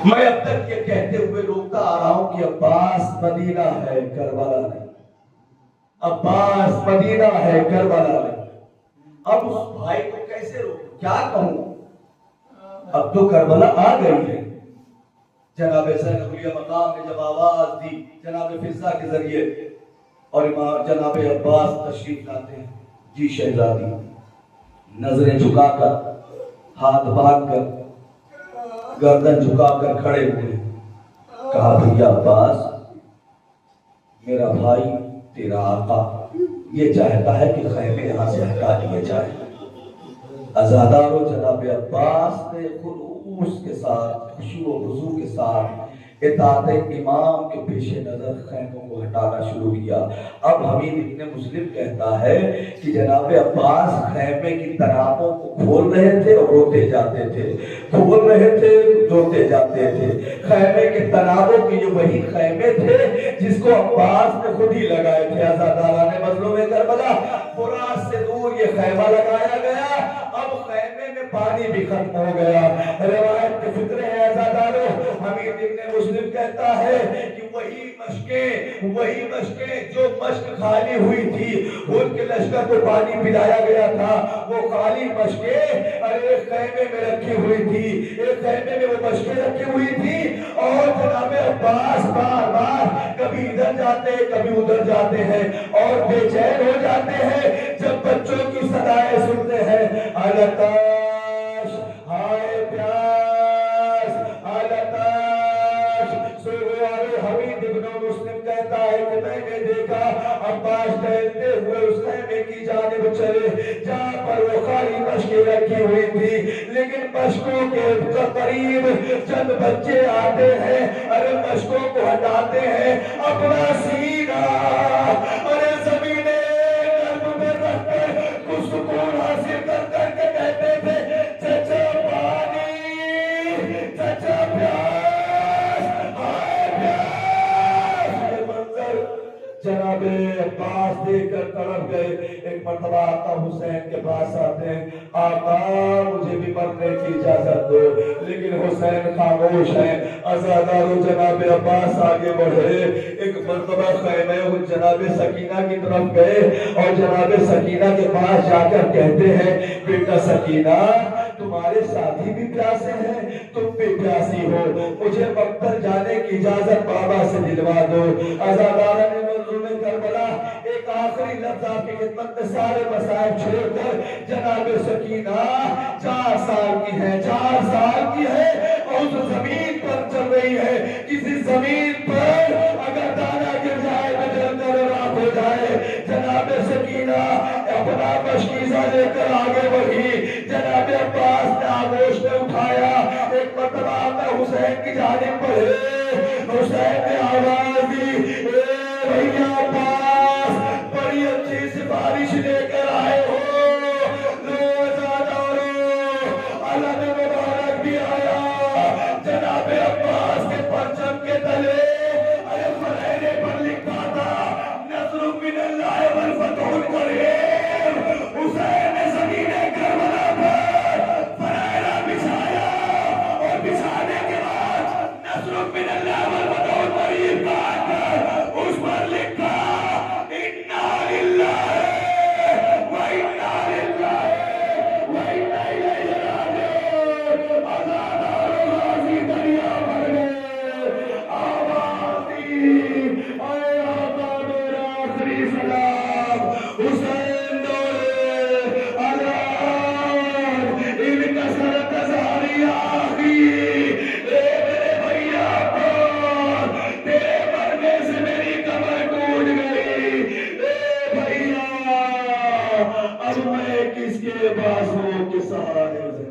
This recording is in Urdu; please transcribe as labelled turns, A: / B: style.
A: میں اب تک یہ کہتے ہوئے روکتا آ رہا ہوں کہ عباس مدینہ ہے کربلا نہیں، عباس مدینہ ہے کربلا نہیں۔ اب اس بھائی کو کیسے روکوں، کیا کہوں؟ اب تو کربلا آ گئی ہے۔ جناب حسین اولیاء مقام نے جب آواز دی جناب فضا کے ذریعے اور جناب عباس تشریف لاتے ہیں، جی شہزادی، نظریں جھکا کر، ہاتھ باندھ کر، گردن جھکا کر کھڑے ہوئے، کہا بھیا عباس، میرا بھائی تیرا آقا یہ چاہتا ہے کہ خیمے یہاں سے ہٹا دیے جائے۔ عزادارو جناب عباس نے خلوص کے ساتھ، خشوع و خضوع کے ساتھ اطاعت امام کے پیش نظر خیموں کو ہٹانا شروع کیا۔ اب حمید ابن مسلم کہتا ہے کہ جناب عباس خیمے کی تنابوں کو کھول رہے تھے اور روتے جاتے تھے، کھول رہے تھے روتے جاتے تھے۔ خیمے کے تنابوں کے یہ وہی خیمے تھے جس کو عباس نے خود ہی لگائے تھے۔ عزاداران مظلوم کربلا، فرات سے دور یہ خیمہ لگایا گیا، اب خیمے میں پانی بھی ختم ہو گیا۔ روایت کے فکرے ہیں عزادارو، حمید ابن مسلم کہتا ہے کہ وہی مشکیں جو مشک خالی ہوئی تھی، ان کے لشکر کو پانی پلایا گیا تھا، وہ خالی مشکیں ایک خیمے میں رکھی ہوئی تھی، ایک خیمے میں وہ مشکیں رکھی ہوئی تھی، اور جناب عباس بار بار کبھی ادھر جاتے کبھی ادھر جاتے ہیں اور بے چین ہو جاتے ہیں جب بچوں کی صدائیں سنتے ہیں، آلتاش ہائے پیاس، آلتاش سوئے۔ حمید ابن مسلم کہتا ہے کہ میں نے دیکھا عباس ٹہلتے ہوئے اس خیمے کی جانب چلے جہاں پر وہ خالی مشکیں رکھی ہوئی تھی، لیکن مشکوں کے قریب چند بچے آتے ہیں، ارے مشکوں کو ہٹاتے ہیں، اپنا سینہ ارے زمین قلب میں رکھ کر کچھ سکون حاصل کر کر کے کہتے تھے چچا پانی، چچا پیاس، ہائے پیاس۔ یہ منظر جناب عباس دیکھ کر تڑپ گئے۔ ایک مرتبہ آقا حسین کے پاس آتے ہیں، آقا مجھے بھی مرنے کی اجازت دو، لیکن حسین خاموش ہیں۔ عزادارو جناب عباس آگے بڑھے، ایک مرتبہ خیمہ جناب سکینہ کی طرف گئے اور جناب سکینہ کے پاس جا کر کہتے ہیں بیٹا سکینہ، تمہارے ساتھی بھی پیاسے ہیں، تم بھی پیاسی ہو، مجھے مقتل جانے کی اجازت بابا سے دلوا دو۔ عزاداران مظلوم کربلا، ایک آخری لفظ آپ کی خدمت میں سارے مسائل چھوڑ کر جناب سکینہ 4 سال کی ہے، 4 سال کی ہے اور اس زمین پر چل رہی ہے، کسی زمین پر اگر دانا گر جائے تو جل کر راکھ ہو جائے۔ جناب سکینہ اپنا مشکیزہ لے کر آگے بڑھی، جناب عباس نے آغوش میں اٹھایا، ایک مرتبہ آقا حسین کی جانب بڑھے، حسین نے آواز دی اے بھیا عباس، بڑی اچھی سفارش لے کر آئے ہو، علم مبارک بھی آیا، جناب عباس کے پرچم کے تلے ارے فرائنے پر لکھا تھا نصر من اللہ والفتح قریب۔ حسین نے زمین کربلا پر فرائنہ بچھایا اور بچھانے کے بعد نصر من اللہ والفتح قریب کہا کر اس پر لکھا انا للہ و انا للہ و انا الیہ راجعون۔ عزادارو غازی دریا بھر گئے، آواز دی اے آقا میرا آخری سلام، حسین دولے علان ان کا سرک زاری آخی، اے میرے بھیا عباس، تیرے مرنے سے میری کمر ٹوٹ گئی، اے بھیا اب میں کس کے بازوؤں کے سہارے سے